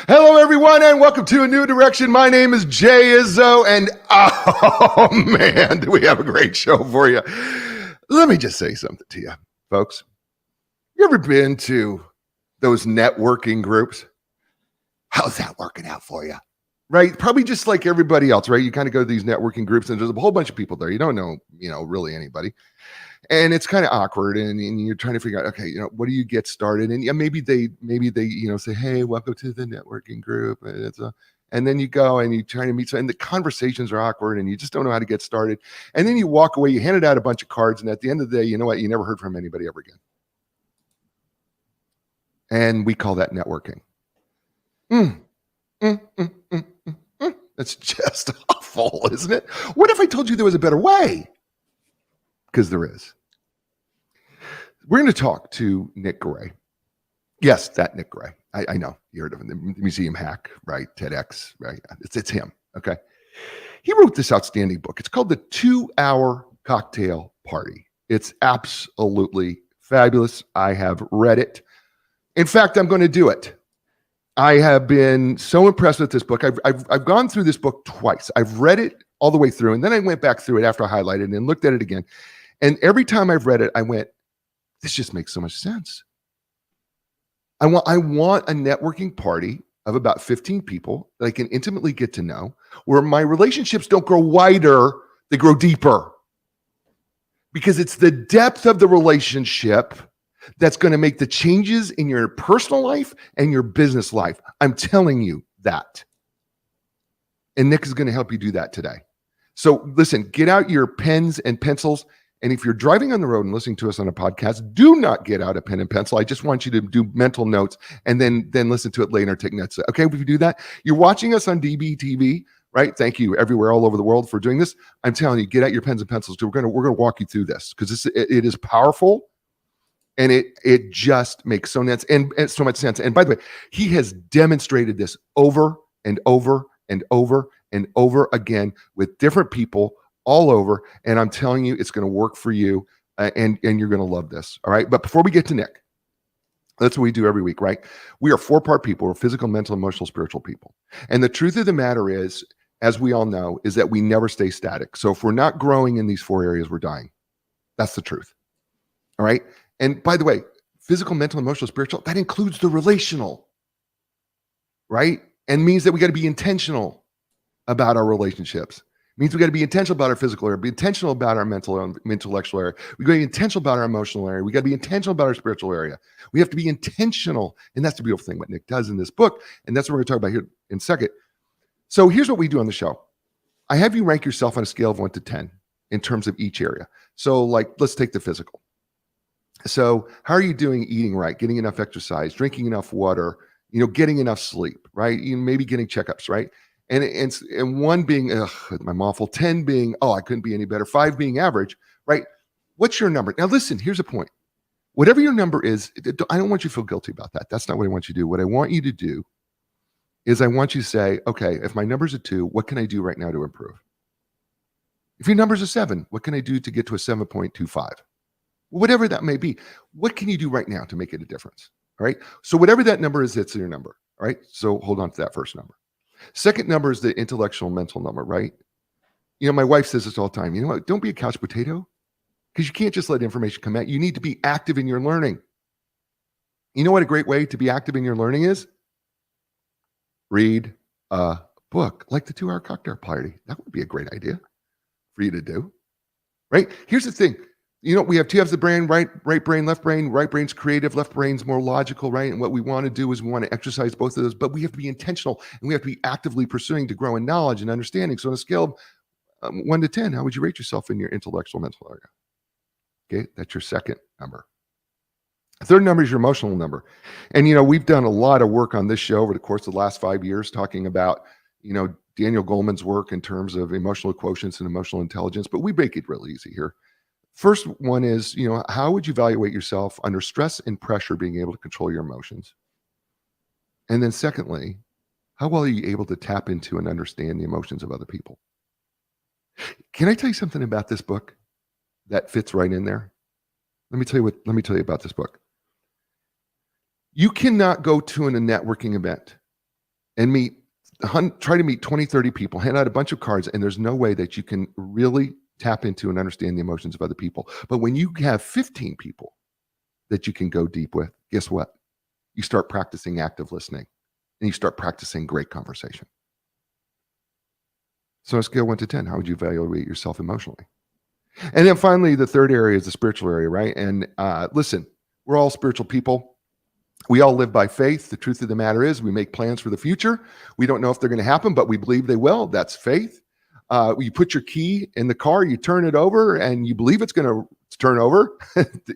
Hello, everyone, and welcome to A New Direction. My name is Jay Izzo, and oh, man, do we have a great show for you. Let me just say something to you, folks. You ever been to those networking groups? How's that working out for you? Right? Probably just like everybody else, right? You kind of go to these networking groups, and there's a whole bunch of people there. You don't know, really anybody. And it's kind of awkward, and you're trying to figure out, okay, what do you get started? And yeah, maybe they, say, hey, welcome to the networking group, and then you go and you try to meet, and the conversations are awkward, and you just don't know how to get started. And then you walk away, you handed out a bunch of cards, and at the end of the day, you know what? You never heard from anybody ever again. And we call that networking. That's just awful, isn't it? What if I told you there was a better way? Because there is. We're going to talk to Nick Gray. Yes, that Nick Gray. I know. You heard of him, the museum hack, right? TEDx, right? It's him, okay? He wrote this outstanding book. It's called The 2-Hour Cocktail Party. It's absolutely fabulous. I have read it. In fact, I'm going to do it. I have been so impressed with this book. I've gone through this book twice. I've read it all the way through, and then I went back through it after I highlighted it and looked at it again. And every time I've read it, I went, this just makes so much sense. I want a networking party of about 15 people that I can intimately get to know, where my relationships don't grow wider, they grow deeper. Because it's the depth of the relationship that's going to make the changes in your personal life and your business life. I'm telling you that. And Nick is going to help you do that today. So listen, get out your pens and pencils. And if you're driving on the road and listening to us on a podcast, do not get out a pen and pencil. I just want you to do mental notes and then listen to it later, take notes. Okay, if you do that, you're watching us on DBTV, right? Thank you everywhere all over the world for doing this. I'm telling you, get out your pens and pencils. We're gonna walk you through this because it is powerful, and it just makes so much sense. And by the way, he has demonstrated this over and over and over and over again with different people all over, and I'm telling you, it's going to work for you, and you're going to love this. All right, but before we get to Nick, that's what we do every week, right? We are 4-part people. We're physical, mental, emotional, spiritual people. And the truth of the matter is, as we all know, is that we never stay static. So if we're not growing in these 4 areas, we're dying. That's the truth. All right. And by the way, physical, mental, emotional, spiritual, that includes the relational, right? And means that we got to be intentional about our relationships. It means we got to be intentional about our physical area, be intentional about our mental and intellectual area. We got to be intentional about our emotional area. We got to be intentional about our spiritual area. We have to be intentional. And that's the beautiful thing what Nick does in this book. And that's what we're going to talk about here in a second. So here's what we do on the show. I have you rank yourself on a scale of 1 to 10 in terms of each area. So let's take the physical. So how are you doing eating right, getting enough exercise, drinking enough water, getting enough sleep, right? Maybe getting checkups, right? And 1 being, I'm awful. 10 being, I couldn't be any better. 5 being average, right? What's your number? Now, listen, here's a point. Whatever your number is, I don't want you to feel guilty about that. That's not what I want you to do. What I want you to do is I want you to say, okay, if my number's a 2, what can I do right now to improve? If your number's a 7, what can I do to get to a 7.25? Whatever that may be, what can you do right now to make it a difference? All right. So whatever that number is, it's your number. All right. So hold on to that first number. Second number is the intellectual mental number, right? My wife says this all the time. You know what? Don't be a couch potato, because you can't just let information come at you. You need to be active in your learning. You know what a great way to be active in your learning is? Read a book, like the 2-Hour Cocktail Party. That would be a great idea for you to do, right? Here's the thing. We have 2 halves of the brain, right brain, left brain. Right brain's creative, left brain's more logical, right? And what we want to do is we want to exercise both of those, but we have to be intentional, and we have to be actively pursuing to grow in knowledge and understanding. So on a scale of 1 to 10, how would you rate yourself in your intellectual mental area? Okay, that's your second number. The third number is your emotional number. And, we've done a lot of work on this show over the course of the last 5 years talking about, Daniel Goleman's work in terms of emotional quotients and emotional intelligence, but we make it really easy here. First one is, how would you evaluate yourself under stress and pressure, being able to control your emotions? And then secondly, how well are you able to tap into and understand the emotions of other people? Can I tell you something about this book that fits right in there? Let me tell you about this book. You cannot go to a networking event and try to meet 20, 30 people, hand out a bunch of cards, and there's no way that you can really tap into and understand the emotions of other people. But when you have 15 people that you can go deep with, guess what? You start practicing active listening and you start practicing great conversation. So on a scale of 1 to 10, how would you evaluate yourself emotionally? And then finally, the third area is the spiritual area, right? And listen, we're all spiritual people. We all live by faith. The truth of the matter is we make plans for the future. We don't know if they're going to happen, but we believe they will. That's faith. You put your key in the car, you turn it over, and you believe it's going to turn over,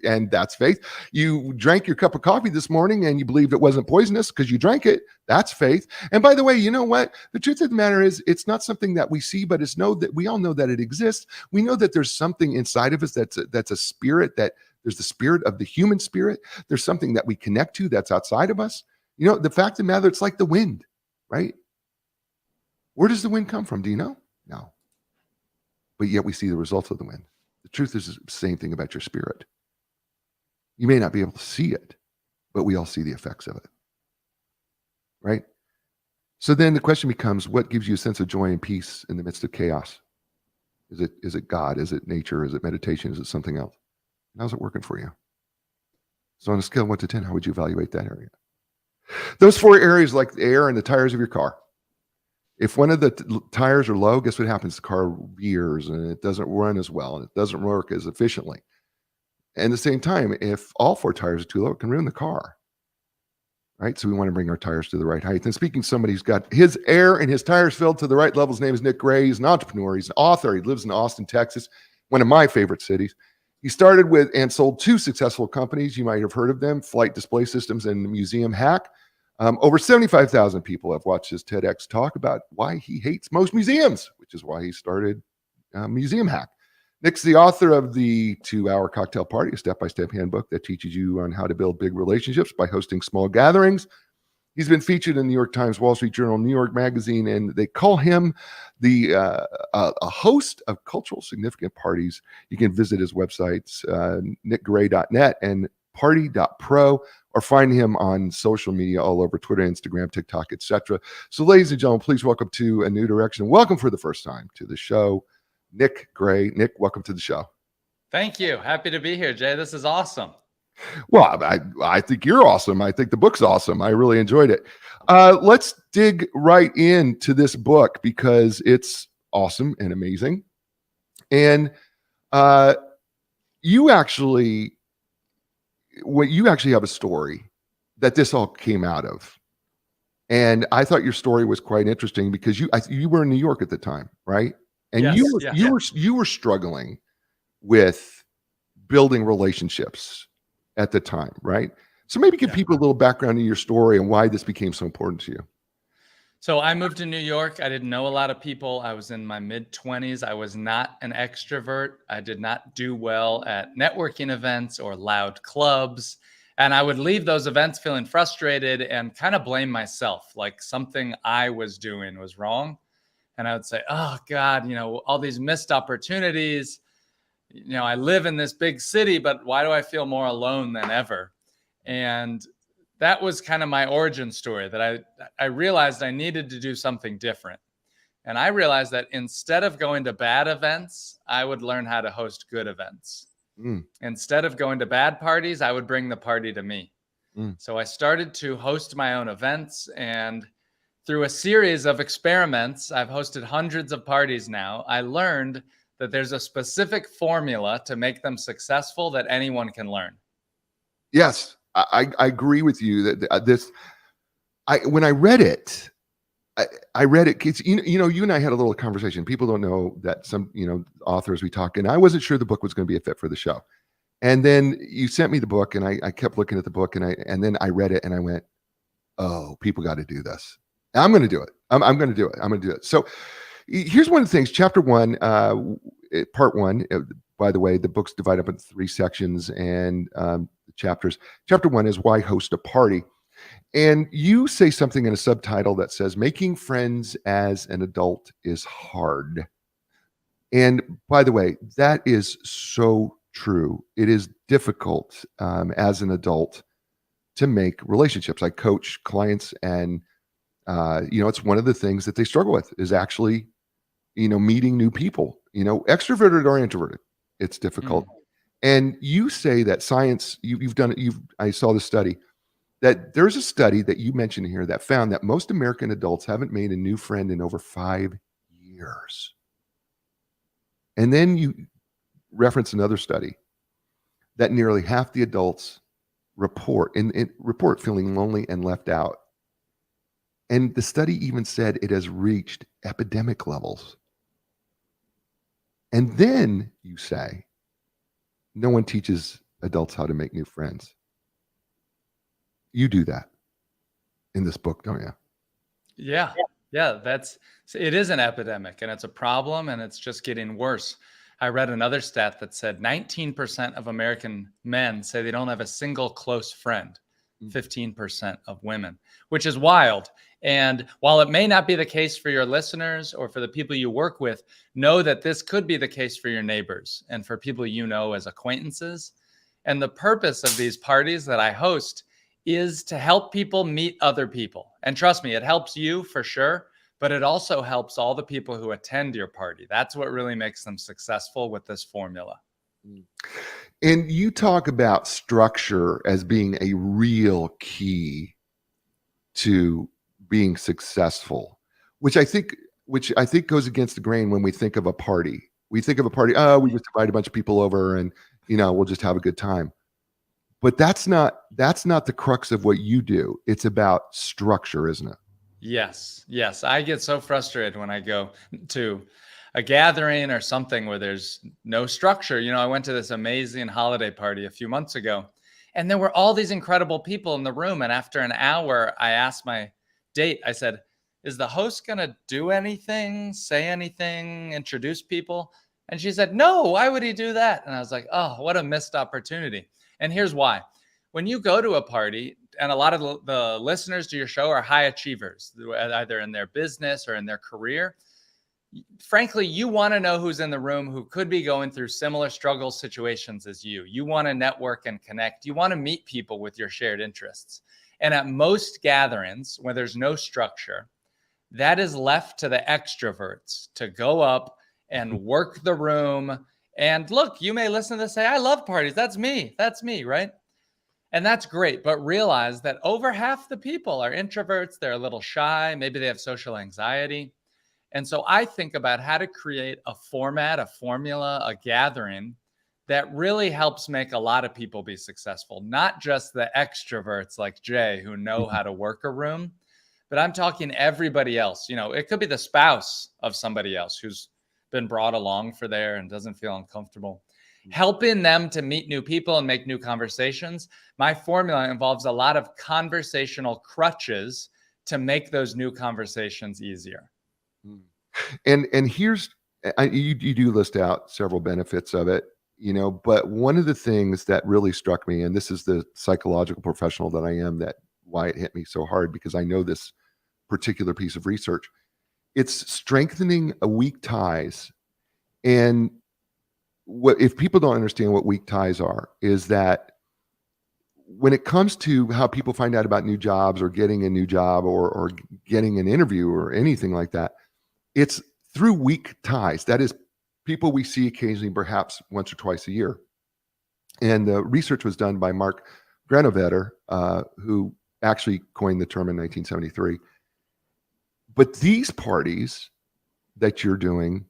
and that's faith. You drank your cup of coffee this morning, and you believed it wasn't poisonous because you drank it. That's faith. And by the way, you know what? The truth of the matter is it's not something that we see, but it's know that we all know that it exists. We know that there's something inside of us that's a spirit, that there's the spirit of the human spirit. There's something that we connect to that's outside of us. You know, the fact of the matter, it's like the wind, right? Where does the wind come from? Do you know? No. But yet we see the results of the wind. The truth is the same thing about your spirit. You may not be able to see it, but we all see the effects of it. Right? So then the question becomes, what gives you a sense of joy and peace in the midst of chaos? Is it God? Is it nature? Is it meditation? Is it something else? How's it working for you? So on a scale of 1 to 10, how would you evaluate that area? Those 4 areas, like the air and the tires of your car. If one of the tires are low, guess what happens? The car veers and it doesn't run as well and it doesn't work as efficiently. And at the same time, if all 4 tires are too low, it can ruin the car. Right? So we want to bring our tires to the right height. And speaking of somebody who's got his air and his tires filled to the right level, his name is Nick Gray. He's an entrepreneur. He's an author. He lives in Austin, Texas, one of my favorite cities. He started with and sold 2 successful companies. You might have heard of them, Flight Display Systems and Museum Hack. Over 75,000 people have watched his TEDx talk about why he hates most museums, which is why he started Museum Hack. Nick's the author of the 2-Hour Cocktail Party, a step-by-step handbook that teaches you on how to build big relationships by hosting small gatherings. He's been featured in the New York Times, Wall Street Journal, New York Magazine, and they call him a host of cultural significant parties. You can visit his websites, nickgray.net and party.pro, or find him on social media all over Twitter, Instagram, TikTok, etc. So ladies and gentlemen, please welcome to A New Direction. Welcome for the first time to the show, Nick Gray. Nick, welcome to the show. Thank you. Happy to be here, Jay. This is awesome. Well, I think you're awesome. I think the book's awesome. I really enjoyed it. Let's dig right into this book because it's awesome and amazing. And you actually have a story that this all came out of. And I thought your story was quite interesting because you were in New York at the time, right? And yes, you were struggling with building relationships at the time, right? So maybe give people a little background in your story and why this became so important to you. So I moved to New York. I didn't know a lot of people. I was in my mid-20s. I was not an extrovert. I did not do well at networking events or loud clubs. And I would leave those events feeling frustrated and kind of blame myself, like something I was doing was wrong. And I would say, oh God, all these missed opportunities. I live in this big city, but why do I feel more alone than ever? And that was kind of my origin story, that I realized I needed to do something different. And I realized that instead of going to bad events, I would learn how to host good events. Instead of going to bad parties, I would bring the party to me. So I started to host my own events, and through a series of experiments, I've hosted hundreds of parties now. I learned that there's a specific formula to make them successful that anyone can learn. Yes, I agree with you that when I read it, I read it. It's, you and I had a little conversation. People don't know that some, authors we talk, and I wasn't sure the book was going to be a fit for the show. And then you sent me the book, and I kept looking at the book, and then I read it, and I went, oh, people got to do this. I'm going to do it. I'm going to do it. I'm going to do it. So here's one of the things. Chapter 1, part 1. By the way, the book's divided up into 3 sections and chapters. Chapter 1 is why host a party. And you say something in a subtitle that says, making friends as an adult is hard. And by the way, that is so true. It is difficult as an adult to make relationships. I coach clients and It's one of the things that they struggle with is actually, meeting new people, extroverted or introverted. It's difficult. And you say that science, you've done it. I saw the study that there's a study that you mentioned here that found that most American adults haven't made a new friend in over 5 years. And then you reference another study that nearly half the adults report feeling lonely and left out. And the study even said it has reached epidemic levels. And then you say, no one teaches adults how to make new friends. You do that in this book, don't you? Yeah. Yeah. It is an epidemic and it's a problem and it's just getting worse. I read another stat that said 19% of American men say they don't have a single close friend, 15% of women, which is wild. And while it may not be the case for your listeners or for the people you work with, know that this could be the case for your neighbors and for people you know as acquaintances. And the purpose of these parties that I host is to help people meet other people. And trust me, it helps you for sure, but it also helps all the people who attend your party. That's what really makes them successful with this formula. And you talk about structure as being a real key to being successful, which I think goes against the grain when we think of a party. We think of a party, we just invite a bunch of people over and we'll just have a good time. But that's not the crux of what you do. It's about structure, isn't it? Yes. I get so frustrated when I go to a gathering or something where there's no structure. I went to this amazing holiday party a few months ago, and there were all these incredible people in the room. And after an hour, I asked my date, I said, is the host going to do anything, say anything, introduce people? And she said, no, why would he do that? And I was like, oh, what a missed opportunity. And here's why. When you go to a party, and a lot of the listeners to your show are high achievers, either in their business or in their career. Frankly, you want to know who's in the room who could be going through similar struggle situations as you. You want to network and connect. You want to meet people with your shared interests. And at most gatherings, where there's no structure, that is left to the extroverts to go up and work the room. And look, you may listen to this, say, I love parties. That's me, right? And that's great. But realize that over half the people are introverts. They're a little shy. Maybe they have social anxiety. And so I think about how to create a format, a formula, a gathering that really helps make a lot of people be successful, not just the extroverts like Jay who know how to work a room, but I'm talking everybody else. It could be the spouse of somebody else who's been brought along for there and doesn't feel uncomfortable. Helping them to meet new people and make new conversations. My formula involves a lot of conversational crutches to make those new conversations easier. And here's, you do list out several benefits of it, but one of the things that really struck me, and this is the psychological professional that I am, that why it hit me so hard, because I know this particular piece of research, it's strengthening weak ties. And if people don't understand what weak ties are, is that when it comes to how people find out about new jobs or getting a new job or getting an interview or anything like that, it's through weak ties. That is people we see occasionally, perhaps once or twice a year. And the research was done by Mark Granovetter, who actually coined the term in 1973. But these parties that you're doing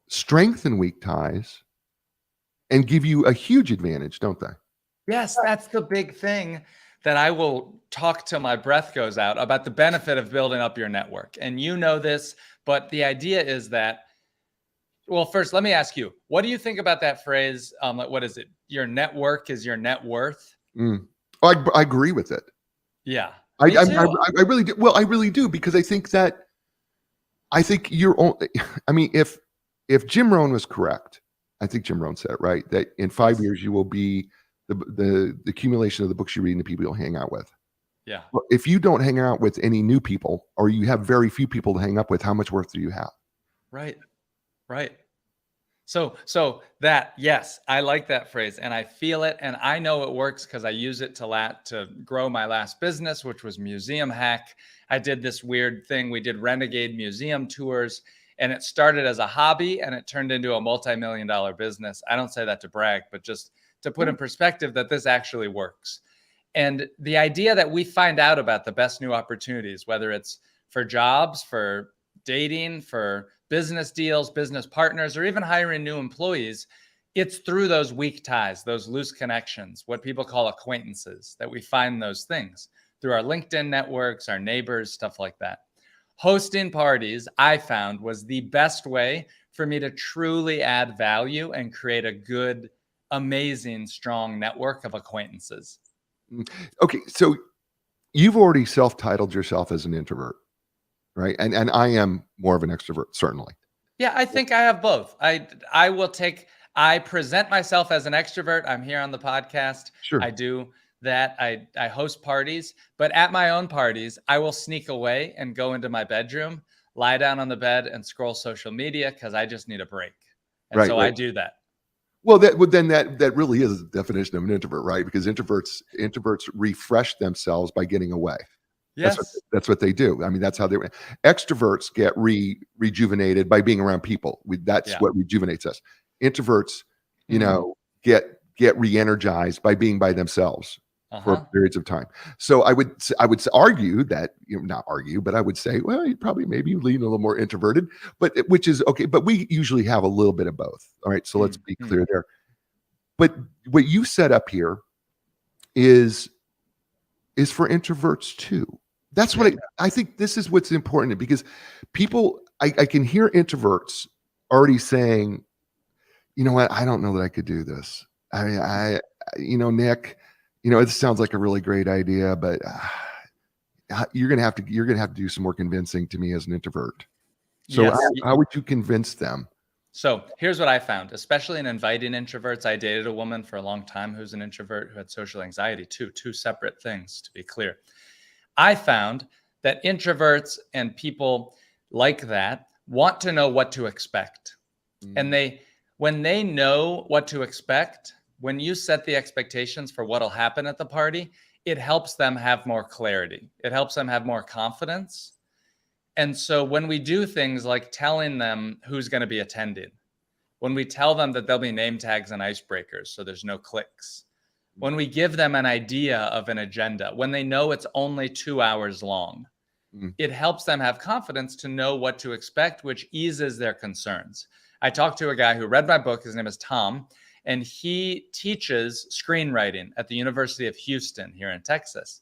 strengthen weak ties and give you a huge advantage, don't they? Yes, that's the big thing that I will talk till my breath goes out about, the benefit of building up your network. And you know this, but the idea is that, well, first, let me ask you, what do you think about that phrase? What is it? Your network is your net worth. I agree with it. Yeah, I really do. Well, I really do, because I think you're only, if Jim Rohn was correct, I think Jim Rohn said it right, that in 5 years you will be the accumulation of the books you read and the people you'll hang out with. Yeah. But if you don't hang out with any new people, or you have very few people to hang up with, how much worth do you have? Right. So that, yes, I like that phrase and I feel it and I know it works because I use it to grow my last business, which was Museum Hack. I did this weird thing. We did renegade museum tours and it started as a hobby and it turned into a multi-million-dollar business. I don't say that to brag, but just to put in perspective that this actually works. And the idea that we find out about the best new opportunities, whether it's for jobs, for dating, for business deals, business partners, or even hiring new employees, it's through those weak ties, those loose connections, what people call acquaintances, that we find those things through our LinkedIn networks, our neighbors, stuff like that. Hosting parties, I found, was the best way for me to truly add value and create a good, amazing, strong network of acquaintances. Okay, so you've already self-titled yourself as an introvert, right? And I am more of an extrovert, certainly. Yeah, I think I have both. I present myself as an extrovert. I'm here on the podcast. Sure. I do that. I host parties, but at my own parties, I will sneak away and go into my bedroom, lie down on the bed and scroll social media because I just need a break. And Right, so I right. do that. Well, that really is the definition of an introvert, right? Because introverts refresh themselves by getting away. Yes. That's what they do. I mean, that's how they extroverts get rejuvenated by being around people. That's Yeah. what rejuvenates us. Introverts, you Mhm. know, get re-energized by being by themselves for Uh-huh. periods of time. So I would argue that, not argue, but I would say, well, you probably maybe lean a little more introverted, which is okay. But we usually have a little bit of both. All right. So let's be Mhm. clear there. But what you set up here is for introverts too. That's Yeah. what I think. This is what's important because people, I can hear introverts already saying, you know what, I don't know that I could do this. I mean, Nick, it sounds like a really great idea, but you're gonna have to do some more convincing to me as an introvert. So Yes. how would you convince them? So here's what I found, especially in inviting introverts. I dated a woman for a long time who's an introvert who had social anxiety too, two separate things to be clear. I found that introverts and people like that want to know what to expect. And Mm, when they know what to expect, when you set the expectations for what'll happen at the party, it helps them have more clarity. It helps them have more confidence. And so when we do things like telling them who's going to be attending, when we tell them that there'll be name tags and icebreakers, so there's no clicks, when we give them an idea of an agenda, when they know it's only 2 hours long, mm, it helps them have confidence to know what to expect, which eases their concerns. I talked to a guy who read my book. His name is Tom, and he teaches screenwriting at the University of Houston here in Texas.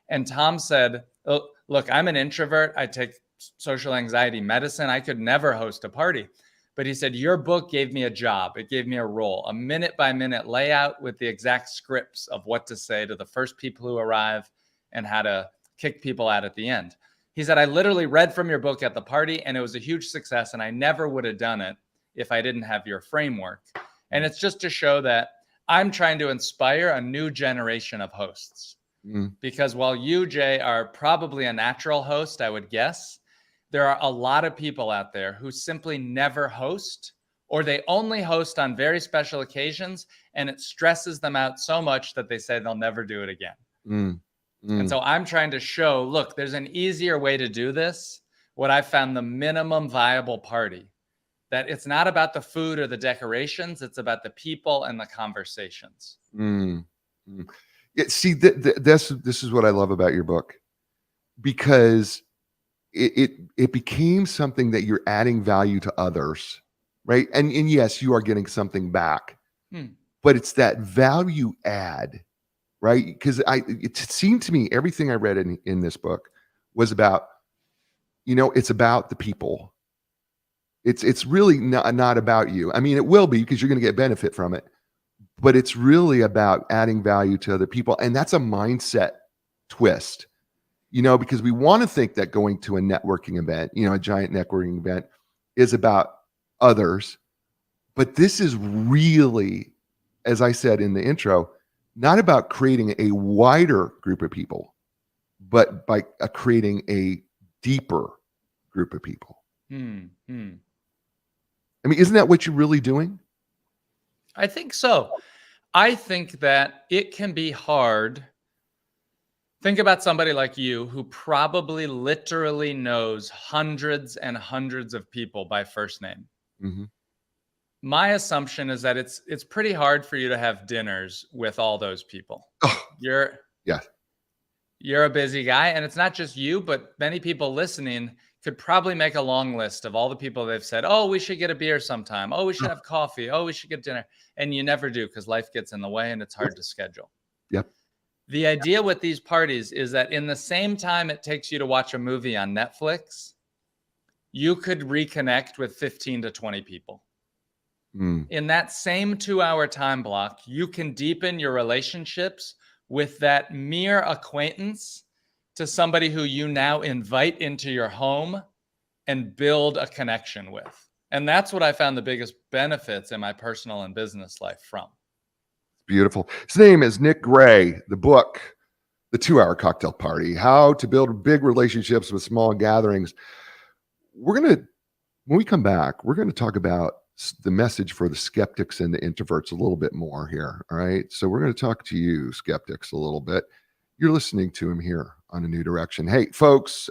And Tom said, "Oh, look, I'm an introvert. I take social anxiety medicine. I could never host a party." But he said, "Your book gave me a job. It gave me a role, a minute by minute layout with the exact scripts of what to say to the first people who arrive and how to kick people out at the end." He said, "I literally read from your book at the party and it was a huge success. And I never would have done it if I didn't have your framework." And it's just to show that I'm trying to inspire a new generation of hosts. mm, Because while you, Jay, are probably a natural host, I would guess, there are a lot of people out there who simply never host, or they only host on very special occasions, and it stresses them out so much that they say they'll never do it again. mm, And mm. so I'm trying to show, look, there's an easier way to do this. What I found, the minimum viable party, that it's not about the food or the decorations, it's about the people and the conversations. Mm, mm. Yeah, see, this is what I love about your book because it became something that you're adding value to others, right? And yes, you are getting something back, Hmm. but it's that value add, right? Because it seemed to me everything I read in this book was about, it's about the people. It's really not about you. I mean, it will be because you're going to get benefit from it, but it's really about adding value to other people. And that's a mindset twist, because we want to think that going to a networking event, a giant networking event is about others. But this is really, as I said in the intro, not about creating a wider group of people, but by creating a deeper group of people. Hmm. Hmm. I mean, isn't that what you're really doing? I think so. I think that it can be hard. Think about somebody like you who probably literally knows hundreds and hundreds of people by first name. Mm-hmm. My assumption is that it's pretty hard for you to have dinners with all those people. Oh, You're yeah. you're a busy guy, and it's not just you, but many people listening could probably make a long list of all the people they've said, "Oh, we should get a beer sometime. Oh, we should have coffee. Oh, we should get dinner." And you never do because life gets in the way and it's hard to schedule. Yep. The idea with these parties is that in the same time it takes you to watch a movie on Netflix, you could reconnect with 15 to 20 people. Mm. In that same 2-hour time block, you can deepen your relationships with that mere acquaintance to somebody who you now invite into your home and build a connection with. And that's what I found the biggest benefits in my personal and business life from. Beautiful. His name is Nick Gray. The book, The 2-Hour Cocktail Party, How to Build Big Relationships with Small Gatherings. When we come back, we're going to talk about the message for the skeptics and the introverts a little bit more here. All right. So we're going to talk to you, skeptics, a little bit. You're listening to him here on A New Direction. Hey, folks,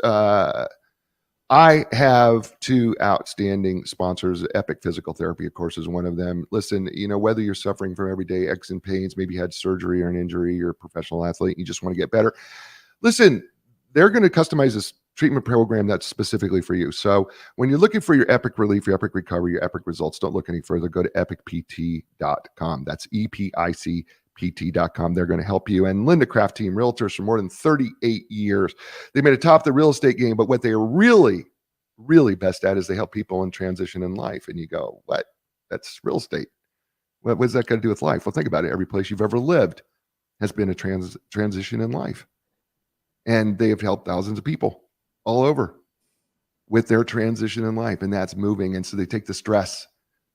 I have two outstanding sponsors. Epic Physical Therapy, of course, is one of them. Listen, whether you're suffering from everyday aches and pains, maybe you had surgery or an injury, you're a professional athlete, you just want to get better. Listen, they're going to customize this treatment program that's specifically for you. So when you're looking for your epic relief, your epic recovery, your epic results, don't look any further. Go to epicpt.com. That's EPICPT.com. They're going to help you. And Linda Craft Team Realtors for more than 38 years. They made it top of the real estate game, but what they are really, really best at is they help people in transition in life. And you go, what? That's real estate. What's that got to do with life? Well, think about it. Every place you've ever lived has been a transition in life. And they have helped thousands of people all over with their transition in life. And that's moving. And so they take the stress,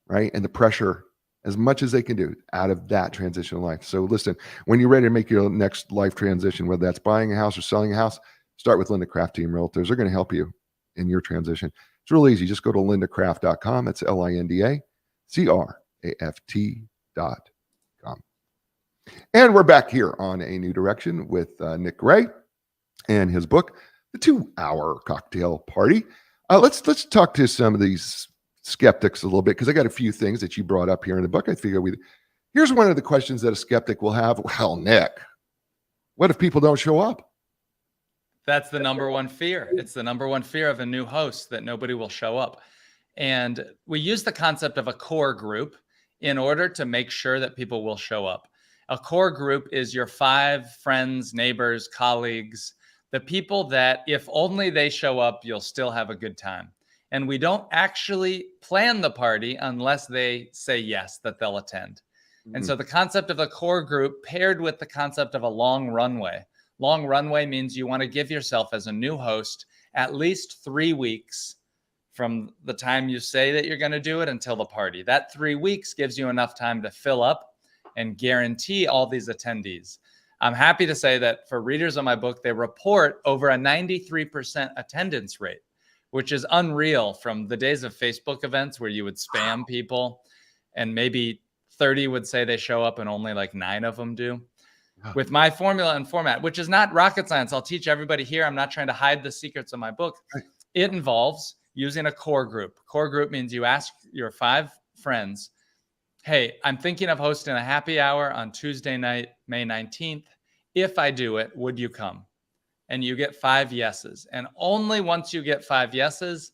right, and the pressure as much as they can do out of that transition in life. So listen, when you're ready to make your next life transition, whether that's buying a house or selling a house, start with Linda Craft Team Realtors. They're going to help you in your transition. It's real easy. Just go to lindacraft.com. It's LINDACRAFT.com. And we're back here on A New Direction with Nick Gray and his book, The 2-Hour Cocktail Party. Let's talk to some of these skeptics a little bit, because I got a few things that you brought up here in the book. I figure here's one of the questions that a skeptic will have. Well, Nick, what if people don't show up? That's the number one fear. It's the number one fear of a new host, that nobody will show up. And we use the concept of a core group in order to make sure that people will show up. A core group is your 5 friends, neighbors, colleagues, the people that if only they show up, you'll still have a good time. And we don't actually plan the party unless they say yes, that they'll attend. Mm-hmm. And so the concept of a core group paired with the concept of a long runway. Long runway means you want to give yourself as a new host at least 3 weeks from the time you say that you're going to do it until the party. That 3 weeks gives you enough time to fill up and guarantee all these attendees. I'm happy to say that for readers of my book, they report over a 93% attendance rate, which is unreal from the days of Facebook events where you would spam people and maybe 30 would say they show up and only like 9 of them do. With my formula and format, which is not rocket science, I'll teach everybody here. I'm not trying to hide the secrets of my book. It involves using a core group. Core group means you ask your 5 friends, hey, I'm thinking of hosting a happy hour on Tuesday night, May 19th. If I do it, would you come? And you get 5 yeses. And only once you get 5 yeses,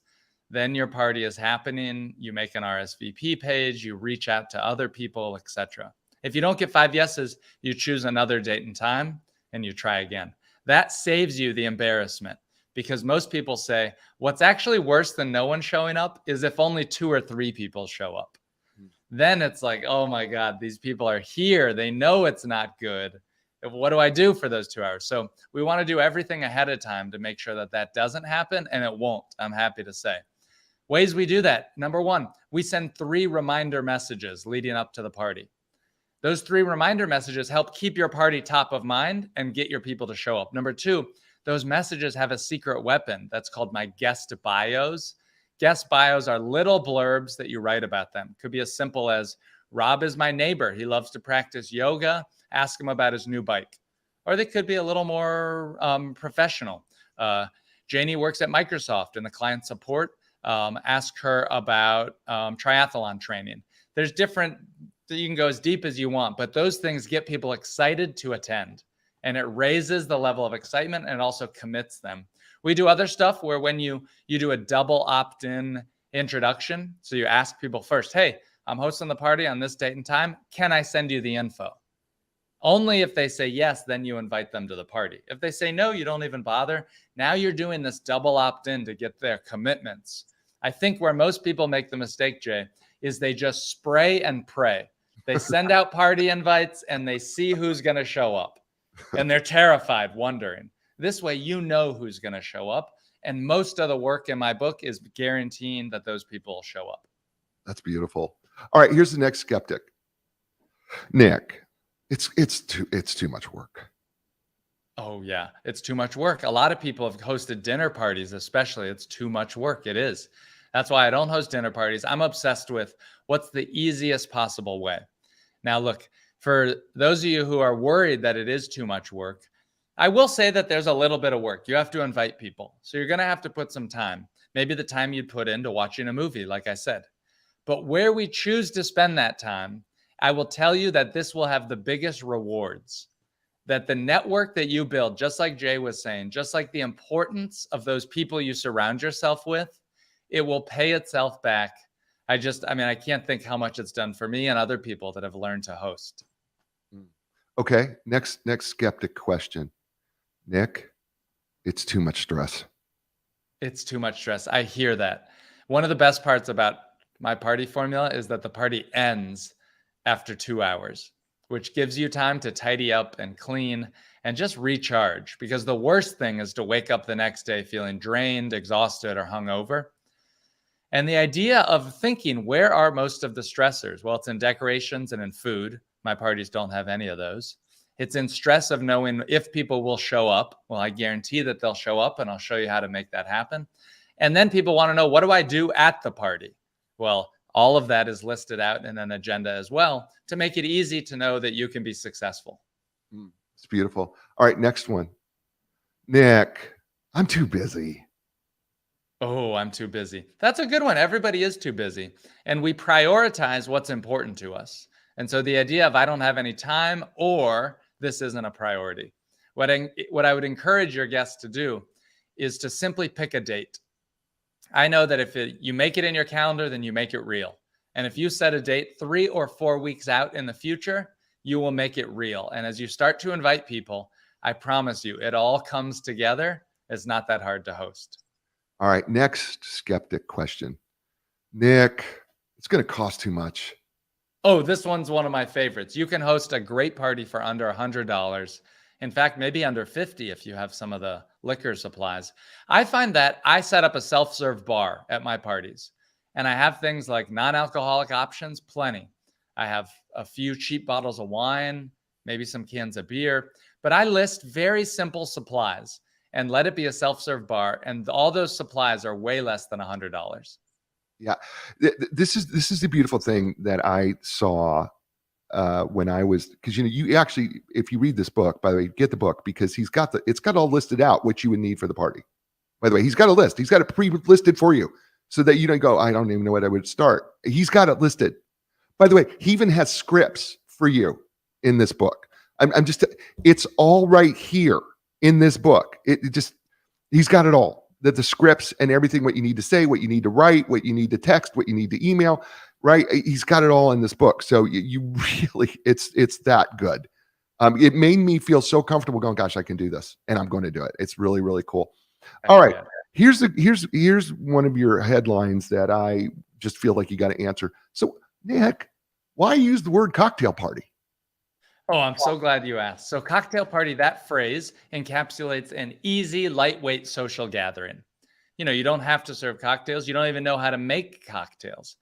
then your party is happening. You make an RSVP page, you reach out to other people, etc. If you don't get 5 yeses, you choose another date and time and you try again. That saves you the embarrassment, because most people say what's actually worse than no one showing up is if only 2 or 3 people show up. Then it's like, oh my God, these people are here. They know it's not good. What do I do for those 2 hours? So we want to do everything ahead of time to make sure that that doesn't happen, and it won't, I'm happy to say. Ways we do that. Number 1, we send 3 reminder messages leading up to the party. Those 3 reminder messages help keep your party top of mind and get your people to show up. Number 2, those messages have a secret weapon that's called my guest bios. Guest bios are little blurbs that you write about them. Could be as simple as, Rob is my neighbor. He loves to practice yoga. Ask him about his new bike. Or they could be a little more professional. Janie works at Microsoft in the client support. Ask her about triathlon training. There's different, you can go as deep as you want, but those things get people excited to attend. And it raises the level of excitement and it also commits them. We do other stuff where when you do a double opt-in introduction, so you ask people first, hey, I'm hosting the party on this date and time. Can I send you the info? Only if they say yes, then you invite them to the party. If they say no, you don't even bother. Now you're doing this double opt-in to get their commitments. I think where most people make the mistake, Jay, is they just spray and pray. They send out party invites and they see who's going to show up. And they're terrified, wondering. This way, you know who's going to show up. And most of the work in my book is guaranteeing that those people will show up. That's beautiful. All right, here's the next skeptic. Nick, it's too much work. Oh, yeah, it's too much work. A lot of people have hosted dinner parties, especially. It's too much work. It is. That's why I don't host dinner parties. I'm obsessed with what's the easiest possible way. Now, look, for those of you who are worried that it is too much work, I will say that there's a little bit of work. You have to invite people. So you're going to have to put some time, maybe the time you'd put into watching a movie, like I said. But where we choose to spend that time, I will tell you that this will have the biggest rewards. That the network that you build, just like Jay was saying, just like the importance of those people you surround yourself with, it will pay itself back. I can't think how much it's done for me and other people that have learned to host. Okay, next skeptic question. Nick, it's too much stress. It's too much stress. I hear that. One of the best parts about my party formula is that the party ends after 2 hours, which gives you time to tidy up and clean and just recharge. Because the worst thing is to wake up the next day feeling drained, exhausted, or hungover. And the idea of thinking, where are most of the stressors? Well, it's in decorations and in food. My parties don't have any of those. It's in stress of knowing if people will show up. Well, I guarantee that they'll show up, and I'll show you how to make that happen. And then people want to know, what do I do at the party? Well, all of that is listed out in an agenda as well to make it easy to know that you can be successful. It's beautiful. All right, next one. Nick, I'm too busy. Oh, I'm too busy. That's a good one. Everybody is too busy. And we prioritize what's important to us. And so the idea of I don't have any time or this isn't a priority. What I would encourage your guests to do is to simply pick a date. I know that if you make it in your calendar, then you make it real. And if you set a date 3 or 4 weeks out in the future, you will make it real. And as you start to invite people, I promise you, it all comes together. It's not that hard to host. All right, next skeptic question. Nick, it's going to cost too much. Oh, this one's one of my favorites. You can host a great party for under $100. In fact, maybe under $50 if you have some of the liquor supplies. I find that I set up a self-serve bar at my parties, and I have things like non-alcoholic options, plenty. I have a few cheap bottles of wine, maybe some cans of beer, but I list very simple supplies and let it be a self-serve bar, and all those supplies are way less than $100. Yeah, this is the beautiful thing that I saw when I was, because you actually, if you read this book, by the way, get the book because it's got all listed out what you would need for the party. By the way, he's got a list. He's got it pre-listed for you so that you don't go, I don't even know what I would start. He's got it listed. By the way, he even has scripts for you in this book. It's all right here in this book. He's got it all. The scripts and everything, what you need to say, what you need to write, what you need to text, what you need to email, right? He's got it all in this book. So you really, it's that good. It made me feel so comfortable going, gosh, I can do this and I'm going to do it. It's really, really cool. All right. Here's one of your headlines that I just feel like you got to answer. So Nick, why use the word cocktail party? Oh, I'm so glad you asked. So cocktail party, that phrase encapsulates an easy, lightweight social gathering. You don't have to serve cocktails. You don't even know how to make cocktails.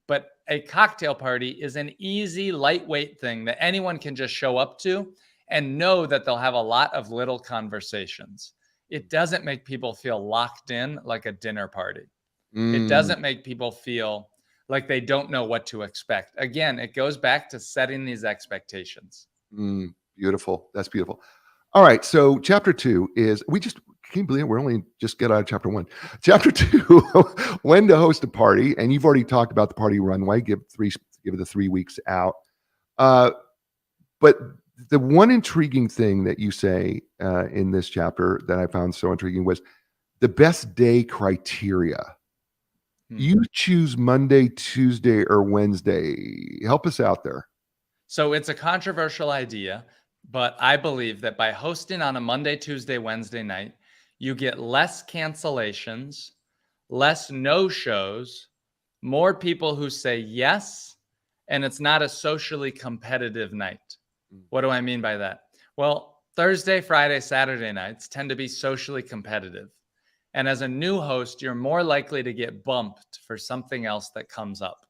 But a cocktail party is an easy, lightweight thing that anyone can just show up to and know that they'll have a lot of little conversations. It doesn't make people feel locked in like a dinner party. It Mm, doesn't make people feel like they don't know what to expect. Again, it goes back to setting these expectations. beautiful. That's beautiful. All right. So chapter 2 is can you believe it? We're only just get out of chapter 1. Chapter 2, when to host a party. And you've already talked about the party runway. Give it the 3 weeks out. Uh, but the one intriguing thing that you say in this chapter that I found so intriguing was the best day criteria. Hmm. You choose Monday, Tuesday, or Wednesday. Help us out there. So it's a controversial idea, but I believe that by hosting on a Monday, Tuesday, Wednesday night, you get less cancellations, less no shows, more people who say yes, and it's not a socially competitive night. What do I mean by that? Well, Thursday, Friday, Saturday nights tend to be socially competitive. And as a new host, you're more likely to get bumped for something else that comes up.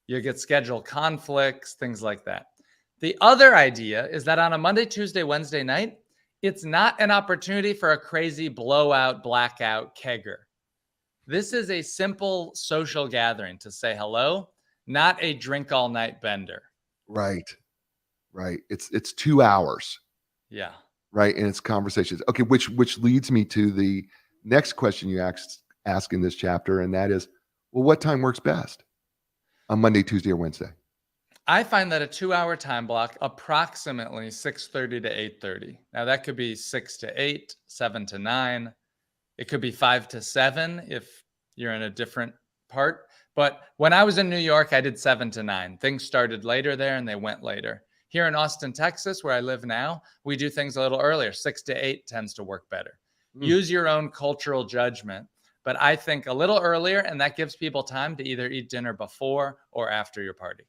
You get schedule conflicts, things like that. The other idea is that on a Monday, Tuesday, Wednesday night, it's not an opportunity for a crazy blowout, blackout kegger. This is a simple social gathering to say hello, not a drink all night bender. Right. Right. It's 2 hours, Yeah. right? And it's conversations. Okay, which leads me to the next question you ask in this chapter, and that is, well, what time works best on Monday, Tuesday, or Wednesday? I find that a 2-hour time block, approximately 6:30 to 8:30. Now that could be 6 to 8, 7 to 9. It could be 5 to 7 if you're in a different part. But when I was in New York, I did 7 to 9. Things started later there and they went later. Here in Austin, Texas, where I live now, we do things a little earlier. 6 to 8 tends to work better. Mm, Use your own cultural judgment. But I think a little earlier, and that gives people time to either eat dinner before or after your party.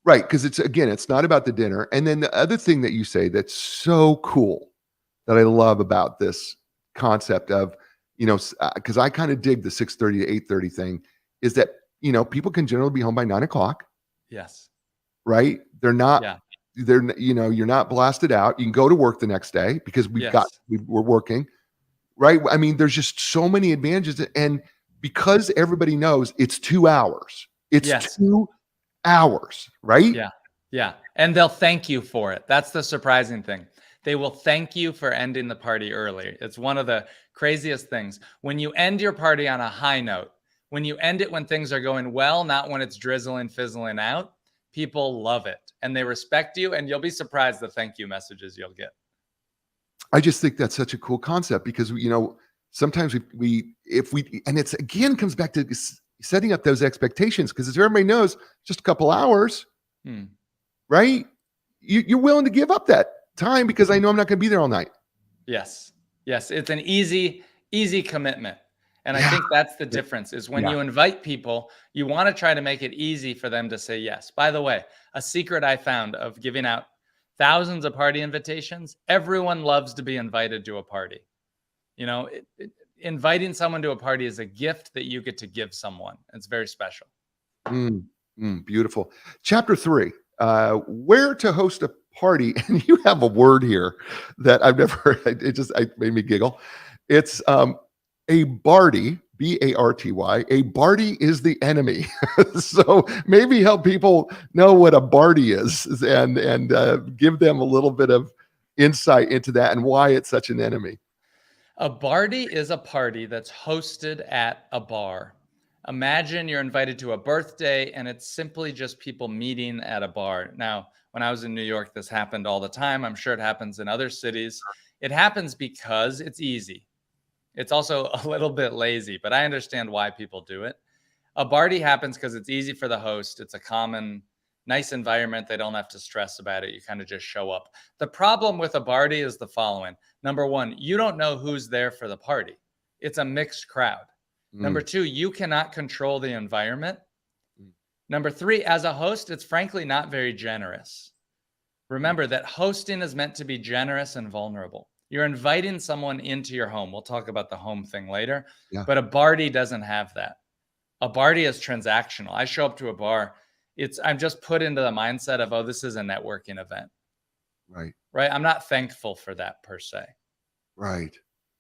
right, because it's not about the dinner. And then the other thing that you say that's so cool that I love about this concept of, because I kind of dig the 6:30 to 8:30 thing, is that people can generally be home by 9 o'clock. Yes. Right? Yeah. You're not blasted out. You can go to work the next day because Yes. we're working, right? I mean, there's just so many advantages. And because everybody knows it's 2 hours, it's Yes. 2 hours, right? Yeah. Yeah. And they'll thank you for it. That's the surprising thing. They will thank you for ending the party early. It's one of the craziest things. When you end your party on a high note, when you end it when things are going well, not when it's drizzling, fizzling out, people love it and they respect you. And you'll be surprised the thank you messages you'll get. I just think that's such a cool concept because sometimes and it's again comes back to setting up those expectations because as everybody knows, just a couple hours, Hmm. right? You're willing to give up that time because I know I'm not going to be there all night. Yes. Yes. It's an easy commitment. And I Yeah. think that's the difference is when Yeah. you invite people, you want to try to make it easy for them to say yes. By the way, a secret I found of giving out thousands of party invitations, everyone loves to be invited to a party. Inviting someone to a party is a gift that you get to give someone. It's very special. Beautiful. Chapter 3, where to host a party. And you have a word here that I've never heard. It made me giggle. It's a Barty, Barty. A Barty is the enemy. So maybe help people know what a Barty is and give them a little bit of insight into that and why it's such an enemy. A bardy is a party that's hosted at a bar. Imagine you're invited to a birthday and it's simply just people meeting at a bar. Now, when I was in New York, this happened all the time. I'm sure it happens in other cities. It happens because it's easy. It's also a little bit lazy, but I understand why people do it. A bardy happens because it's easy for the host. It's a common, nice environment. They don't have to stress about it. You kind of just show up. The problem with a bardy is the following. Number one, you don't know who's there for the party. It's a mixed crowd. Number Mm, two, you cannot control the environment. mm, Number three, as a host, it's frankly not very generous. mm. Remember that hosting is meant to be generous and vulnerable. You're inviting someone into your home. We'll talk about the home thing later, Yeah, but a bardy doesn't have that. A bardy is transactional. I show up to a bar. I'm just put into the mindset of, oh, this is a networking event, right, right? I'm not thankful for that per se. right.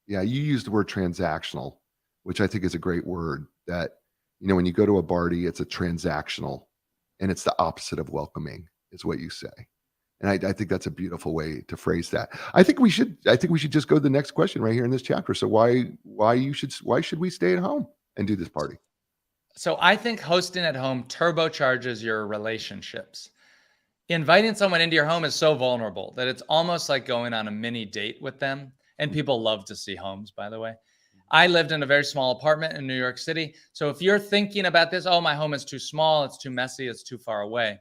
Yeah, you used the word transactional. which I think is a great word. That, when you go to a party, it's a transactional, and it's the opposite of welcoming, is what you say. And I think that's a beautiful way to phrase that. I think we should just go to the next question right here in this chapter. So why should we stay at home and do this party? So I think hosting at home turbocharges your relationships. Inviting someone into your home is so vulnerable that it's almost like going on a mini date with them. And people love to see homes, by the way. I lived in a very small apartment in New York City. So if you're thinking about this, oh, my home is too small, it's too messy, it's too far away,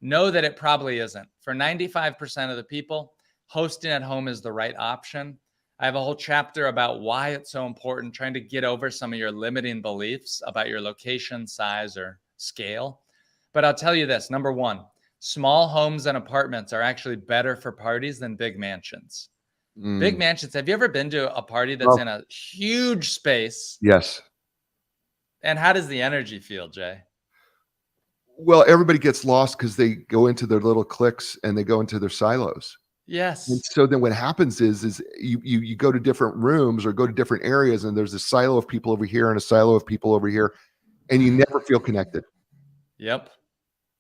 know that it probably isn't. For 95% of the people, hosting at home is the right option. I have a whole chapter about why it's so important, trying to get over some of your limiting beliefs about your location, size, or scale. But I'll tell you this, number one, small homes and apartments are actually better for parties than big mansions. Big Mm. mansions. Have you ever been to a party that's Well, in a huge space? yes. And how does the energy feel, Jay? Well, everybody gets lost because they go into their little cliques and they go into their silos. And Yes. so then what happens is you go to different rooms or go to different areas, and there's a silo of people over here and a silo of people over here, and you never feel connected. Yep.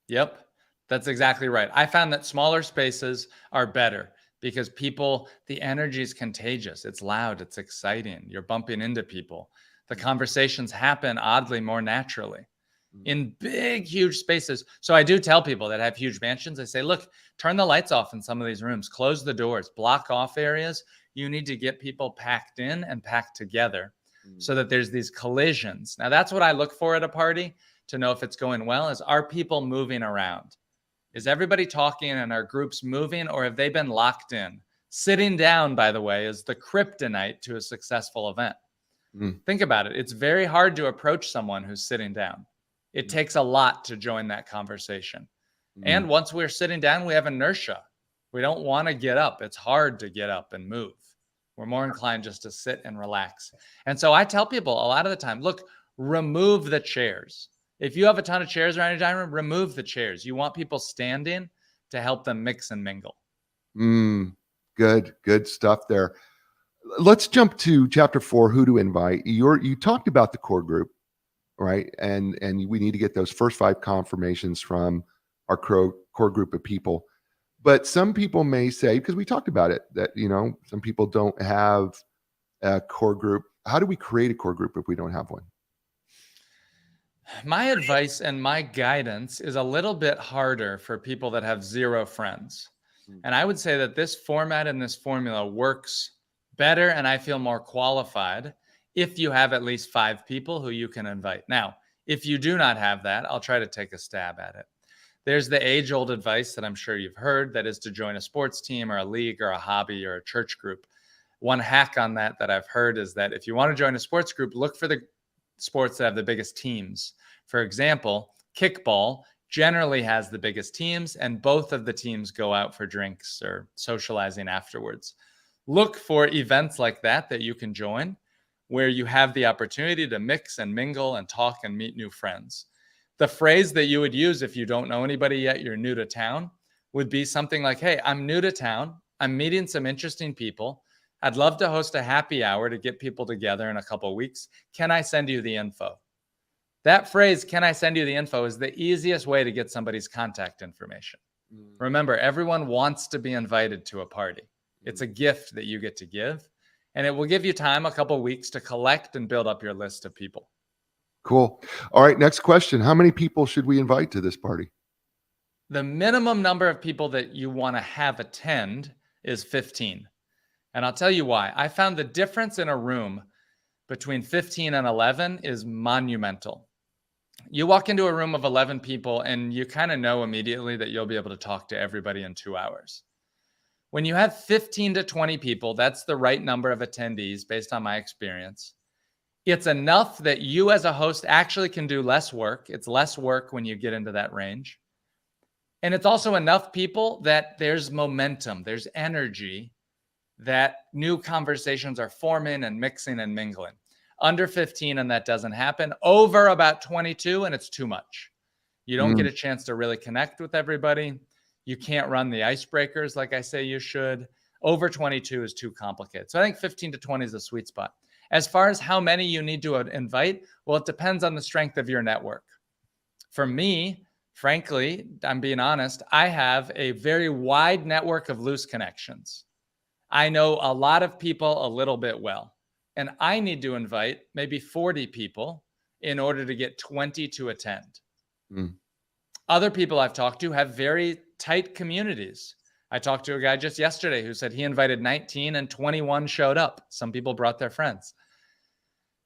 Yep. That's exactly right. I found that smaller spaces are better because the energy is contagious. It's loud. It's exciting. You're bumping into people. The conversations happen oddly more naturally in big, huge spaces. So I do tell people that have huge mansions, I say, look, turn the lights off in some of these rooms, close the doors, block off areas. You need to get people packed in and packed together so that there's these collisions. Now, that's what I look for at a party to know if it's going well, is are people moving around? Is everybody talking and are groups moving, or have they been locked in? Sitting down, by the way, is the kryptonite to a successful event. Mm. Think about it. It's very hard to approach someone who's sitting down. It takes a lot to join that conversation. And once we're sitting down, we have inertia. We don't want to get up. It's hard to get up and move. We're more inclined just to sit and relax. And so I tell people a lot of the time, look, remove the chairs. If you have a ton of chairs around your dining room, remove the chairs. You want people standing to help them mix and mingle. Good stuff there. Let's jump to chapter 4, who to invite. You talked about the core group, right? And we need to get those first 5 confirmations from our core group of people. But some people may say, because we talked about it, that some people don't have a core group. How do we create a core group if we don't have one? My advice and my guidance is a little bit harder for people that have 0 friends. And I would say that this format and this formula works better, and I feel more qualified if you have at least 5 people who you can invite. Now, if you do not have that, I'll try to take a stab at it. There's the age-old advice that I'm sure you've heard, that is to join a sports team or a league or a hobby or a church group. One hack on that I've heard is that if you want to join a sports group, look for the sports that have the biggest teams. For example, kickball generally has the biggest teams, and both of the teams go out for drinks or socializing afterwards. Look for events like that you can join, where you have the opportunity to mix and mingle and talk and meet new friends. The phrase that you would use if you don't know anybody yet, you're new to town, would be something like, hey, I'm new to town. I'm meeting some interesting people. I'd love to host a happy hour to get people together in a couple of weeks. Can I send you the info? That phrase, can I send you the info, is the easiest way to get somebody's contact information. Remember, everyone wants to be invited to a party. It's a gift that you get to give, and it will give you time, a couple of weeks, to collect and build up your list of people. Cool. All right, next question. How many people should we invite to this party? The minimum number of people that you want to have attend is 15. And I'll tell you why. I found the difference in a room between 15 and 11 is monumental. You walk into a room of 11 people and you kind of know immediately that you'll be able to talk to everybody in 2 hours. When you have 15 to 20 people, that's the right number of attendees based on my experience. It's enough that you as a host actually can do less work. It's less work when you get into that range. And it's also enough people that there's momentum, there's energy, that new conversations are forming and mixing and mingling. Under 15 and that doesn't happen. Over about 22 and it's too much. You don't get a chance to really connect with everybody. You can't run the icebreakers like I say you should. Over 22 is too complicated. So I think 15 to 20 is a sweet spot. As far as how many you need to invite, well, it depends on the strength of your network. For me, frankly, I'm being honest, I have a very wide network of loose connections. I know a lot of people a little bit well, and I need to invite maybe 40 people in order to get 20 to attend. Mm. Other people I've talked to have very tight communities. I talked to a guy just yesterday who said he invited 19 and 21 showed up. Some people brought their friends.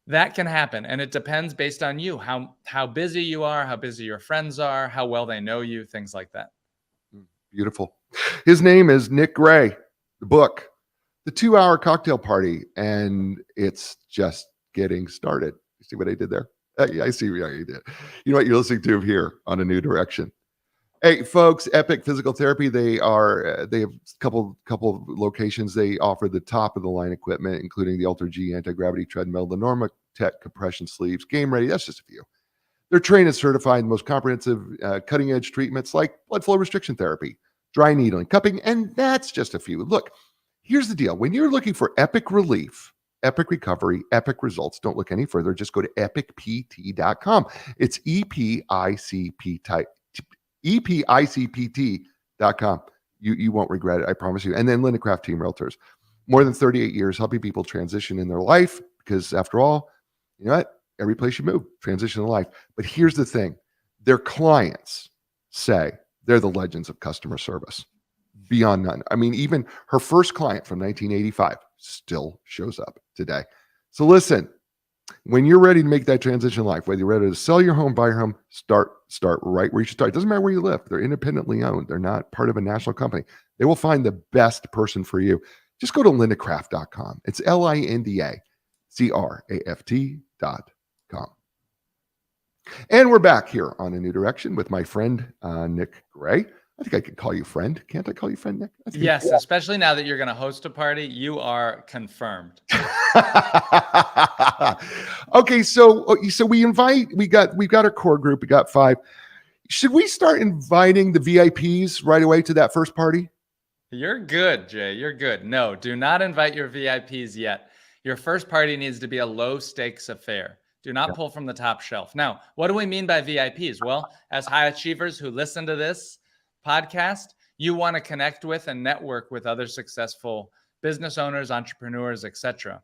That can happen, and it depends based on you, how busy you are, how busy your friends are, how well they know you, things like that. Beautiful. His name is Nick Gray. The book, The 2-Hour Cocktail Party, and it's just getting started. You see what I did there? Yeah, I see what you did. You know what you're listening to here on A New Direction. Hey, folks, Epic Physical Therapy. They have a couple locations. They offer the top of the line equipment, including the Ultra G anti-gravity treadmill, the Normatec compression sleeves, Game Ready. That's just a few. They're trained and certified in the most comprehensive, cutting-edge treatments like blood flow restriction therapy, dry needling, cupping, and that's just a few. Look, here's the deal. When you're looking for epic relief, epic recovery, epic results, don't look any further. Just go to epicpt.com. It's epicpt.com. You won't regret it, I promise you. And then Linda Craft Team Realtors. More than 38 years helping people transition in their life, because after all, you know what? Every place you move, transition in life. But here's the thing. Their clients say they're the legends of customer service. Beyond none. I mean, even her first client from 1985 still shows up today. So listen, when you're ready to make that transition in life, whether you're ready to sell your home, buy your home, start right where you should start. It doesn't matter where you live. They're independently owned. They're not part of a national company. They will find the best person for you. Just go to lindacraft.com. It's LINDACRAFT.com. And we're back here on A New Direction with my friend, Nick Gray. I think I can call you friend. Can't I call you friend, Nick? Yes, especially now that you're going to host a party, you are confirmed. Okay, so we've got our core group. We got 5. Should we start inviting the VIPs right away to that first party? You're good, Jay. You're good. No, do not invite your VIPs yet. Your first party needs to be a low stakes affair. Do not pull from the top shelf. Now, what do we mean by VIPs? Well, as high achievers who listen to this podcast, you want to connect with and network with other successful business owners, entrepreneurs, etc.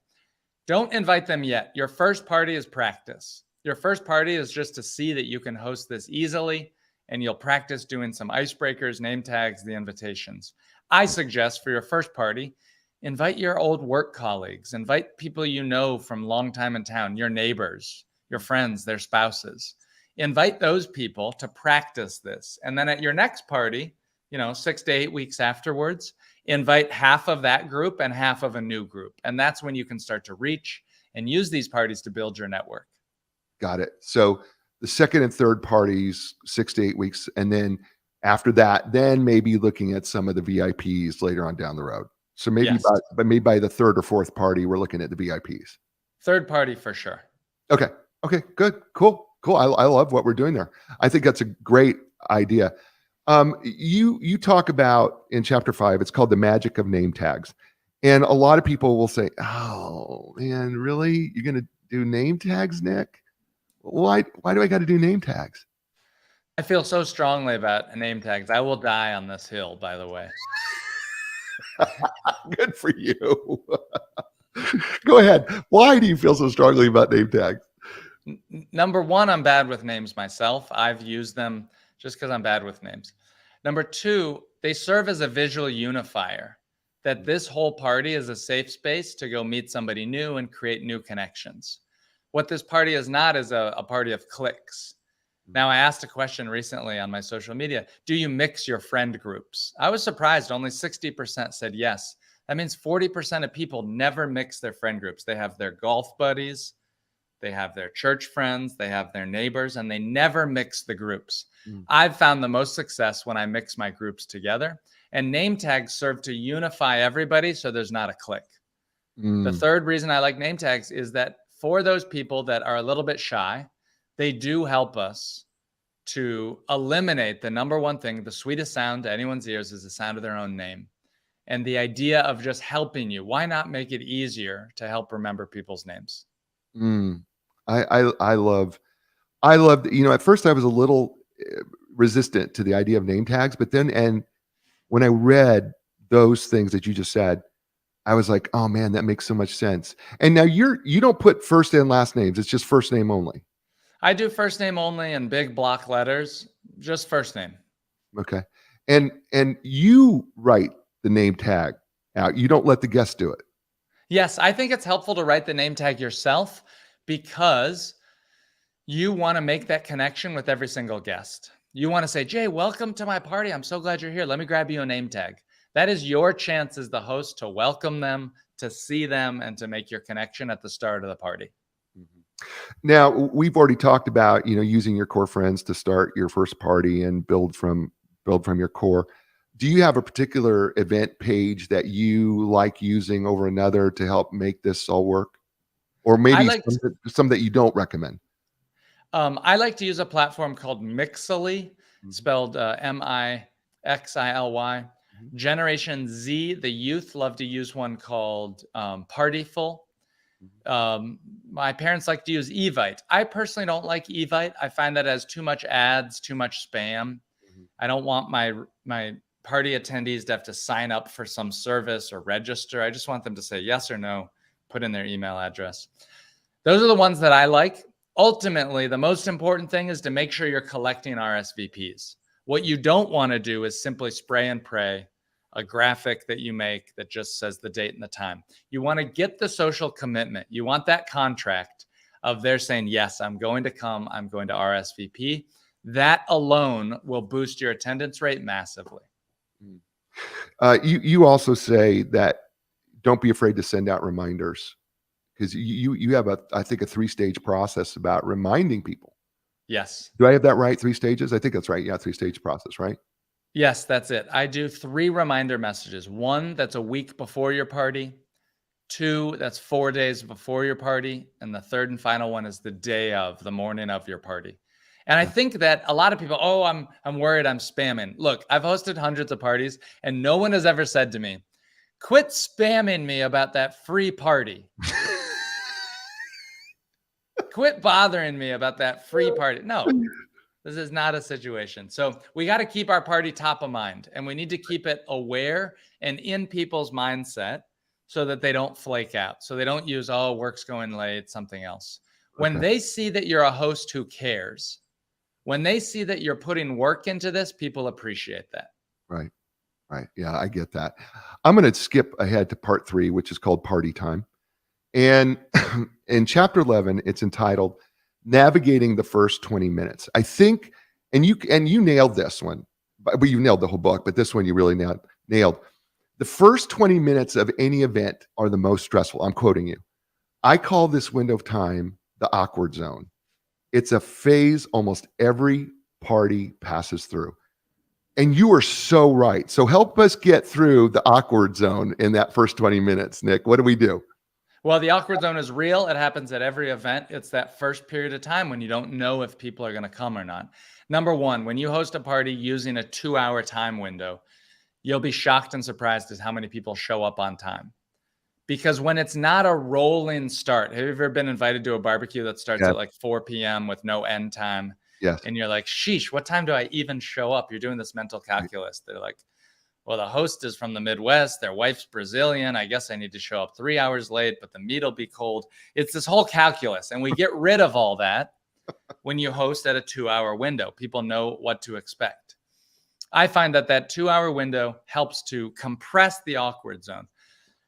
Don't invite them yet. Your first party is practice. Your first party is just to see that you can host this easily, and you'll practice doing some icebreakers, name tags, the invitations. I suggest for your first party, invite your old work colleagues, invite people you know from long time in town, your neighbors, your friends, their spouses. Invite those people to practice this. And then at your next party, 6 to 8 weeks afterwards, invite half of that group and half of a new group. And that's when you can start to reach and use these parties to build your network. Got it. So the second and third parties, 6 to 8 weeks. And then after that, then maybe looking at some of the VIPs later on down the road. So maybe, yes, maybe by the third or fourth party, we're looking at the VIPs. Third party for sure. Okay. Good. Cool. I love what we're doing there. I think that's a great idea. You talk about in chapter 5, it's called The Magic of Name Tags. And a lot of people will say, oh man, really? You're going to do name tags, Nick? Why do I got to do name tags? I feel so strongly about name tags. I will die on this hill, by the way. Good for you. Go ahead. Why do you feel so strongly about name tags? Number one, I'm bad with names myself. I've used them just because I'm bad with names. Number two, they serve as a visual unifier, that this whole party is a safe space to go meet somebody new and create new connections. What this party is not is a party of cliques. Now, I asked a question recently on my social media, do you mix your friend groups? I was surprised, only 60% said yes. That means 40% of people never mix their friend groups. They have their golf buddies, they have their church friends, they have their neighbors, and they never mix the groups. I've found the most success when I mix my groups together, and name tags serve to unify everybody so there's not a clique. The third reason I like name tags is that for those people that are a little bit shy, they do help us to eliminate the number one thing. The sweetest sound to anyone's ears is the sound of their own name. and the idea of just helping you. Why not make it easier to help remember people's names? Mm. I love at first I was a little resistant to the idea of name tags, but then and when I read those things that you just said, I was like, "Oh man, that makes so much sense." And now you don't put first and last names, it's just first name only. I do first name only in big block letters, just first name. Okay. And you write the name tag out. You don't let the guest do it. Yes, I think it's helpful to write the name tag yourself because you want to make that connection with every single guest. You want to say, Jay, welcome to my party. I'm so glad you're here. Let me grab you a name tag. That is your chance as the host to welcome them, to see them, and to make your connection at the start of the party. Now, we've already talked about, using your core friends to start your first party and build from your core. Do you have a particular event page that you like using over another to help make this all work? Or I maybe like some that you don't recommend? I like to use a platform called Mixily, Mhm. spelled Mixily. Mhm. Generation Z, the youth, love to use one called Partyful. My parents like to use Evite. I personally don't like Evite. I find that has too much ads, too much spam. Mhm. I don't want my party attendees to have to sign up for some service or register. I just want them to say yes or no, put in their email address. Those are the ones that I like. Ultimately, the most important thing is to make sure you're collecting RSVPs. What you don't want to do is simply spray and pray a graphic that you make that just says the date and the time. You want to get the social commitment. You want that contract of they're saying, yes, I'm going to come, I'm going to RSVP. That alone will boost your attendance rate massively. You also say that don't be afraid to send out reminders because you have I think a 3-stage process about reminding people. Yes. Do I have that right? 3 stages? I think that's right. Yeah, 3-stage process, right? Yes, that's it. I do 3 reminder messages. 1 that's a week before your party, 2 that's 4 days before your party, and the 3rd and final one is the day of, the morning of your party. And I think that a lot of people, oh, I'm worried I'm spamming. Look, I've hosted hundreds of parties and no one has ever said to me, quit spamming me about that free party. Quit bothering me about that free party. No, this is not a situation. So we got to keep our party top of mind and we need to keep it aware and in people's mindset so that they don't flake out. So they don't use, oh, work's going late, something else. When Okay. they see that you're a host who cares, when they see that you're putting work into this, people appreciate that. Right. Right. Yeah, I get that. I'm going to skip ahead to part 3, which is called party time. And in chapter 11, it's entitled Navigating the First 20 Minutes. I think, and you nailed this one, but you nailed the whole book, but this one you really nailed. The first 20 minutes of any event are the most stressful. I'm quoting you. I call this window of time the awkward zone. It's a phase almost every party passes through. And you are so right. So help us get through the awkward zone in that first 20 minutes, Nick. What do we do? Well, the awkward zone is real. It happens at every event. It's that first period of time when you don't know if people are going to come or not. Number 1, when you host a party using a 2-hour time window, you'll be shocked and surprised at how many people show up on time. Because when it's not a rolling start, have you ever been invited to a barbecue that starts Yeah. at like 4 p.m. with no end time? Yes. And you're like, sheesh, what time do I even show up? You're doing this mental calculus. They're like, well, the host is from the Midwest. Their wife's Brazilian. I guess I need to show up 3 hours late, but the meat will be cold. It's this whole calculus. And we get rid of all that when you host at a 2-hour window. People know what to expect. I find that 2-hour window helps to compress the awkward zone.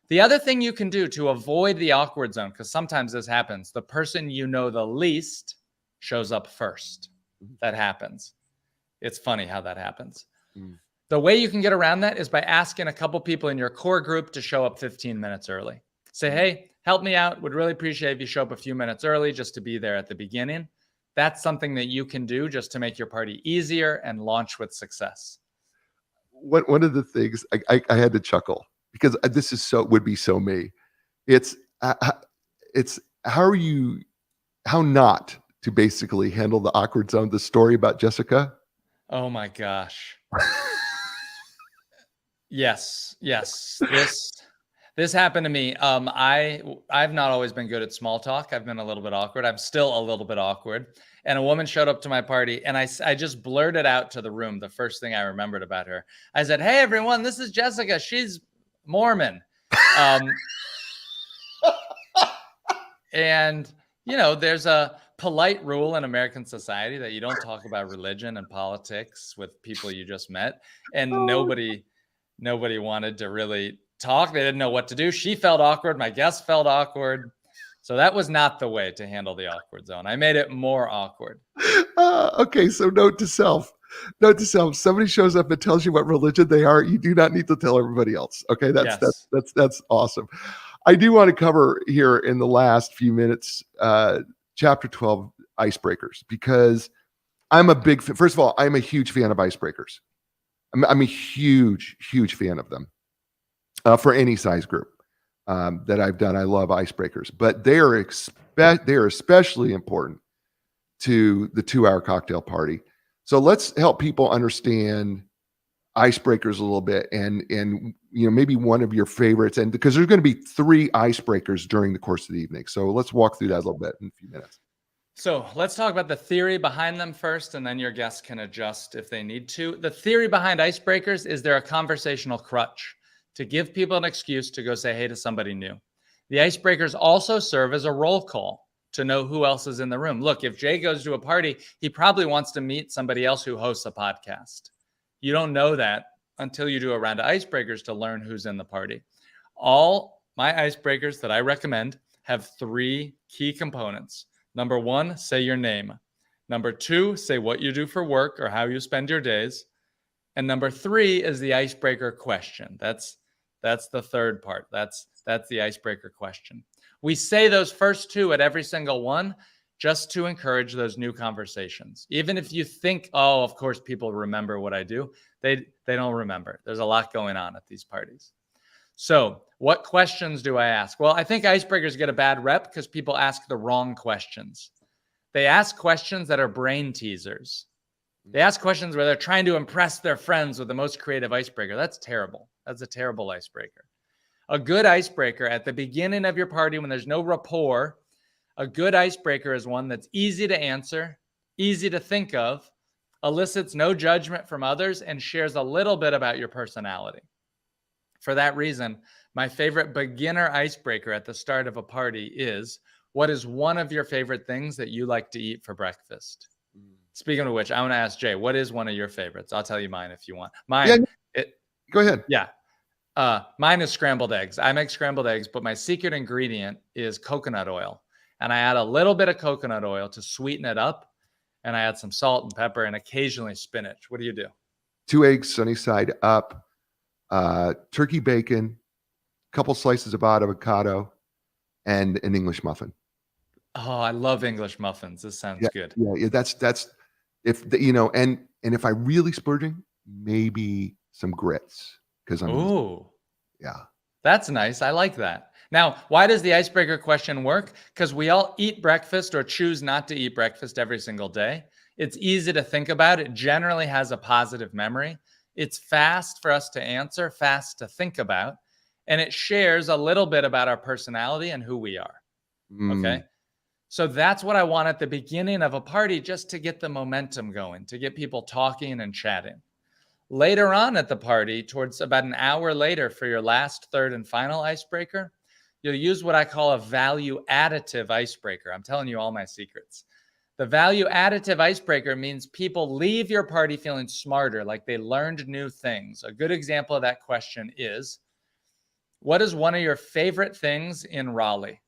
The other thing you can do to avoid the awkward zone, because sometimes this happens, the person you know the least shows up first. That happens. It's funny how that happens. Mm. The way you can get around that is by asking a couple people in your core group to show up 15 minutes early. Say, hey, help me out. Would really appreciate if you show up a few minutes early just to be there at the beginning. That's something that you can do just to make your party easier and launch with success. One of the things I had to chuckle because this is would be so me. It's how not to basically handle the awkward zone. The story about Jessica. Oh my gosh. Yes. This happened to me. I've not always been good at small talk. I've been a little bit awkward. I'm still a little bit awkward. And a woman showed up to my party, and I just blurted out to the room the first thing I remembered about her. I said, "Hey everyone, this is Jessica. She's Mormon." And there's a polite rule in American society that you don't talk about religion and politics with people you just met. And nobody wanted to really talk. They didn't know what to do. She felt awkward. My guest felt awkward. So that was not the way to handle the awkward zone. I made it more awkward. Okay, so note to self. Somebody shows up and tells you what religion they are, you do not need to tell everybody else. Okay, that's awesome. I do want to cover here in the last few minutes, chapter 12, icebreakers, because I'm a big fan. First of all, I'm a huge fan of icebreakers. I'm a huge fan of them for any size group that I've done. I love icebreakers, but they are especially important to the 2-hour cocktail party. So let's help people understand icebreakers a little bit, and maybe one of your favorites, and because there's going to be 3 icebreakers during the course of the evening. So let's walk through that a little bit in a few minutes. So let's talk about the theory behind them first, and then your guests can adjust if they need to. The theory behind icebreakers is they're a conversational crutch to give people an excuse to go say hey to somebody new. The icebreakers also serve as a roll call to know who else is in the room. Look, if Jay goes to a party, he probably wants to meet somebody else who hosts a podcast. You don't know that until you do a round of icebreakers to learn who's in the party. All my icebreakers that I recommend have 3 key components. Number 1, say your name. Number 2, say what you do for work or how you spend your days. And number 3 is the icebreaker question. That's the third part. That's the icebreaker question. We say those first 2 at every single one just to encourage those new conversations. Even if you think, oh, of course people remember what I do, they don't remember. There's a lot going on at these parties. So what questions do I ask? Well, I think icebreakers get a bad rep because people ask the wrong questions. They ask questions that are brain teasers. They ask questions where they're trying to impress their friends with the most creative icebreaker. That's terrible. That's a terrible icebreaker. A good icebreaker at the beginning of your party when there's no rapport, a good icebreaker is one that's easy to answer, easy to think of, elicits no judgment from others, and shares a little bit about your personality. For that reason, my favorite beginner icebreaker at the start of a party is, what is one of your favorite things that you like to eat for breakfast? Speaking of which, I want to ask Jay, what is one of your favorites? I'll tell you mine if you want. Mine. Yeah, go ahead. Yeah. Mine is scrambled eggs. I make scrambled eggs, but my secret ingredient is coconut oil. And I add a little bit of coconut oil to sweeten it up. And I add some salt and pepper and occasionally spinach. What do you do? 2 eggs, sunny side up, turkey bacon, couple slices of avocado, and an English muffin. Oh, I love English muffins. This sounds good. Yeah. That's if and if I'm really splurging, maybe some grits because that's nice. I like that. Now, why does the icebreaker question work? Because we all eat breakfast or choose not to eat breakfast every single day. It's easy to think about. It generally has a positive memory. It's fast for us to answer, fast to think about, and it shares a little bit about our personality and who we are. Okay. So that's what I want at the beginning of a party, just to get the momentum going, to get people talking and chatting. Later on at the party, towards about an hour later for your last, third, and final icebreaker, you'll use what I call a value additive icebreaker. I'm telling you all my secrets. The value additive icebreaker means people leave your party feeling smarter, like they learned new things. A good example of that question is, what is one of your favorite things in Raleigh?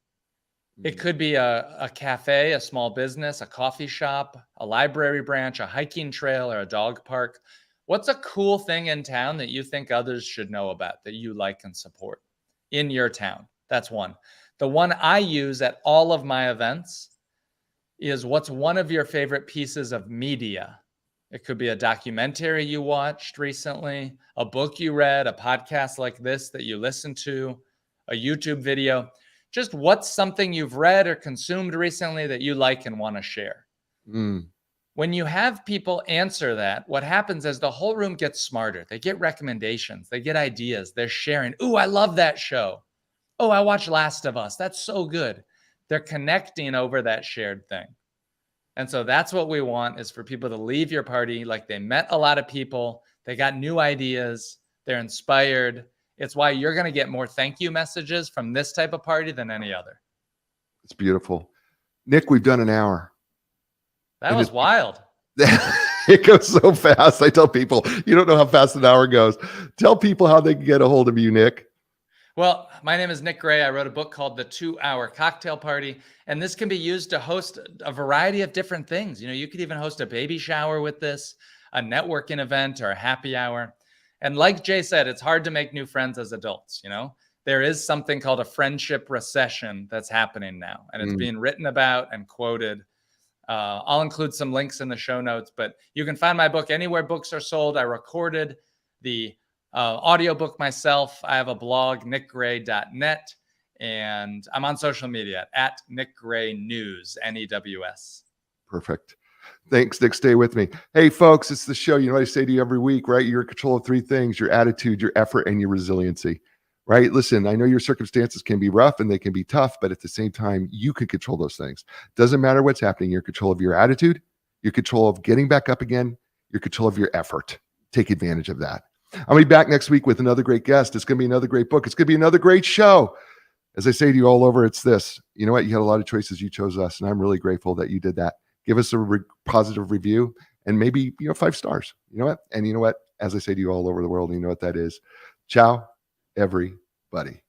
It could be a cafe, a small business, a coffee shop, a library branch, a hiking trail, or a dog park. What's a cool thing in town that you think others should know about, that you like and support in your town? That's one. The one I use at all of my events is, what's one of your favorite pieces of media? It could be a documentary you watched recently, a book you read, a podcast like this that you listened to, a YouTube video. Just what's something you've read or consumed recently that you like and want to share? When you have people answer that, what happens is the whole room gets smarter. They get recommendations, they get ideas, they're sharing. Ooh, I love that show. Oh, I watched Last of Us. That's so good. They're connecting over that shared thing. And so that's what we want, is for people to leave your party like they met a lot of people, they got new ideas, they're inspired. It's why you're going to get more thank you messages from this type of party than any other. It's beautiful. Nick, we've done an hour. That was wild. It goes so fast. I tell people, you don't know how fast an hour goes. Tell people how they can get a hold of you, Nick. Well, my name is Nick Gray. I wrote a book called The 2-Hour Cocktail Party, and this can be used to host a variety of different things. You know, you could even host a baby shower with this, a networking event, or a happy hour. And like Jay said, it's hard to make new friends as adults. You know, there is something called a friendship recession that's happening now, and it's being written about and quoted. I'll include some links in the show notes, but you can find my book anywhere books are sold. I recorded the audiobook myself. I have a blog, nickgray.net, and I'm on social media at Nick Gray News, NEWS. Perfect. Thanks, Nick. Stay with me. Hey, folks, it's the show. You know what I say to you every week, right? You're in control of 3 things: your attitude, your effort, and your resiliency, right? Listen, I know your circumstances can be rough and they can be tough, but at the same time, you can control those things. Doesn't matter what's happening. You're in control of your attitude, your control of getting back up again, your control of your effort. Take advantage of that. I'll be back next week with another great guest. It's going to be another great book. It's going to be another great show. As I say to you all over, it's this. You know what? You had a lot of choices. You chose us, and I'm really grateful that you did that. Give us a positive review and maybe, 5 stars. You know what? And you know what? As I say to you all over the world, you know what that is. Ciao, everybody.